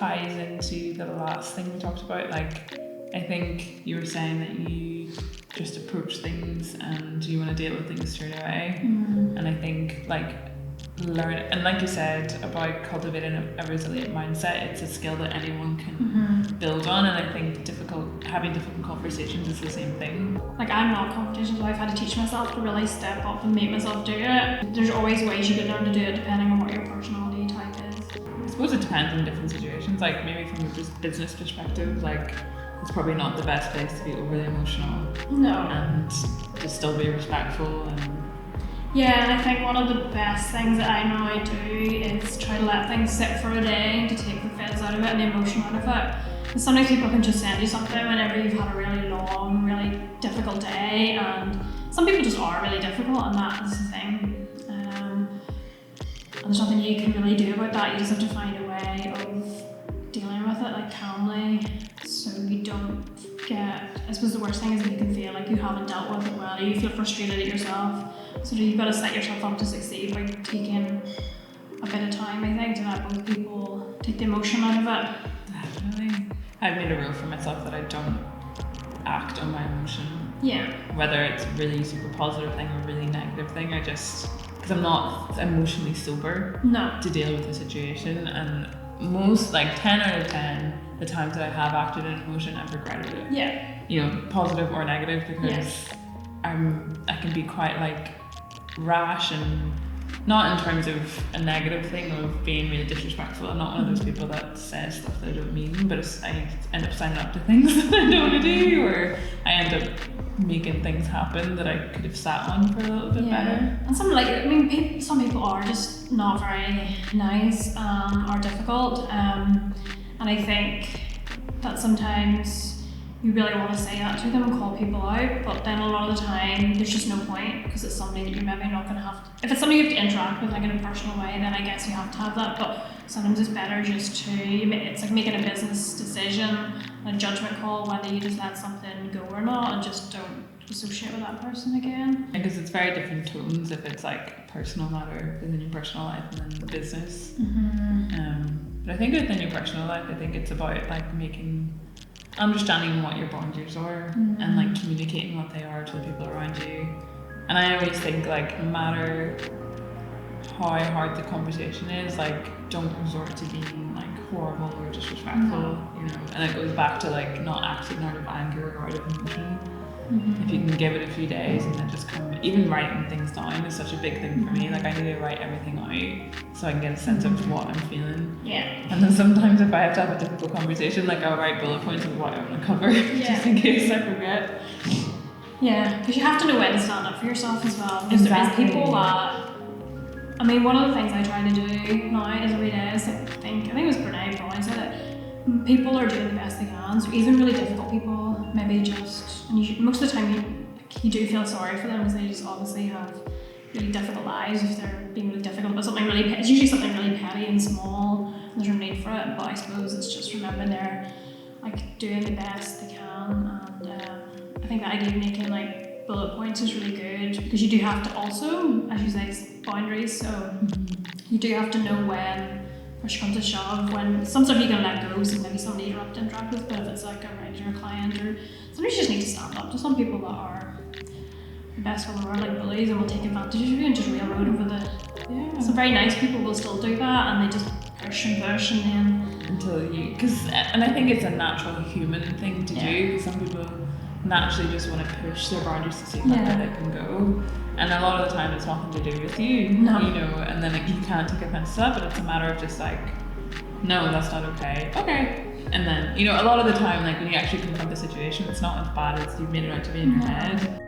ties into the last thing we talked about. Like, I think you were saying that you just approach things and you want to deal with things straight away. And I think like learn, and like you said about cultivating a resilient mindset, it's a skill that anyone can build on. And I think having difficult conversations is the same thing. Like, I'm not confrontational, so I've had to teach myself to really step up and make myself do it. There's always ways you can learn to do it depending on what your personality type is. I suppose it depends on different situations. Like maybe from a business perspective, like it's probably not the best place to be overly emotional. No. And to still be respectful and yeah, and I think one of the best things that I now do is try to let things sit for a day to take the fizz out of it and the emotion out of it. And sometimes people can just send you something whenever you've had a really long, really difficult day, and some people just are really difficult, and that is the thing. And there's nothing you can really do about that. You just have to find a way of dealing with it, like calmly, so you don't get, I suppose the worst thing is if you can feel like you haven't dealt with it well, or you feel frustrated at yourself. So you've got to set yourself up to succeed by taking a bit of time, I think, to let both people take the emotion out of it. Definitely. I've made a rule for myself that I don't act on my emotion. Yeah. Whether it's really super positive thing or really negative thing, I just, because I'm not emotionally sober to deal with the situation, and most, like 10 out of 10, the times that I have acted in emotion, I've regretted it. Yeah. You know, positive or negative, because I can be quite like rash, and not in terms of a negative thing of being really disrespectful. I'm not one of those people that says stuff that I don't mean, but I end up signing up to things that I don't want to do, or I end up making things happen that I could have sat on for a little bit better. And some people are just not very nice or difficult, and I think that sometimes you really want to say that to them and call people out, but then a lot of the time there's just no point, because it's somebody that you're maybe not going to have to, if it's somebody you have to interact with like in a personal way, then I guess you have to have that. But sometimes it's better just to, it's like making a business decision, a judgment call, whether you just let something go or not, and just don't associate with that person again. Because it's very different tones if it's like a personal matter within your personal life and then the business. But I think within your personal life, I think it's about like understanding what your boundaries are and like communicating what they are to the people around you. And I always think like no matter how hard the conversation is, like don't resort to being like horrible or disrespectful, you know. And it goes back to like not acting out of anger or out of emotion. If you can give it a few days and then just even writing things down is such a big thing for me. Like I need to write everything out so I can get a sense of what I'm feeling. Yeah. And then sometimes if I have to have a difficult conversation, like I'll write bullet points of what I want to cover just in case I forget. Yeah, because you have to know when to stand up for yourself as well. Because there is people that, I mean, one of the things I try to do now is every day is I think it was Brene Brown said it, people are doing the best they can. So even really difficult people, maybe just, and most of the time you do feel sorry for them, because they just obviously have really difficult lives if they're being really difficult, but something really, it's usually something really petty and small, and there's no need for it. But I suppose it's just remembering they're like doing the best they can, and I think the idea of making like bullet points is really good, because you do have to also, as you say, boundaries. So you do have to know when push comes to shove, when some stuff you can let go, so maybe somebody you don't have to interact with, but if it's like a regular client, or sometimes you just need to stand up to some people that are the best of the world, like bullies, and will take advantage of you and just railroad over the. Yeah. Some very nice people will still do that, and they just push and then until and I think it's a natural human thing to do, because some people naturally just want to push their boundaries to see how far they can go, and a lot of the time it's nothing to do with you, you know, and then like, you can't take offense to that, but it's a matter of just like, no, that's not okay, and then, you know, a lot of the time, like when you actually confront the situation, it's not as bad as you've made it out to be in your head.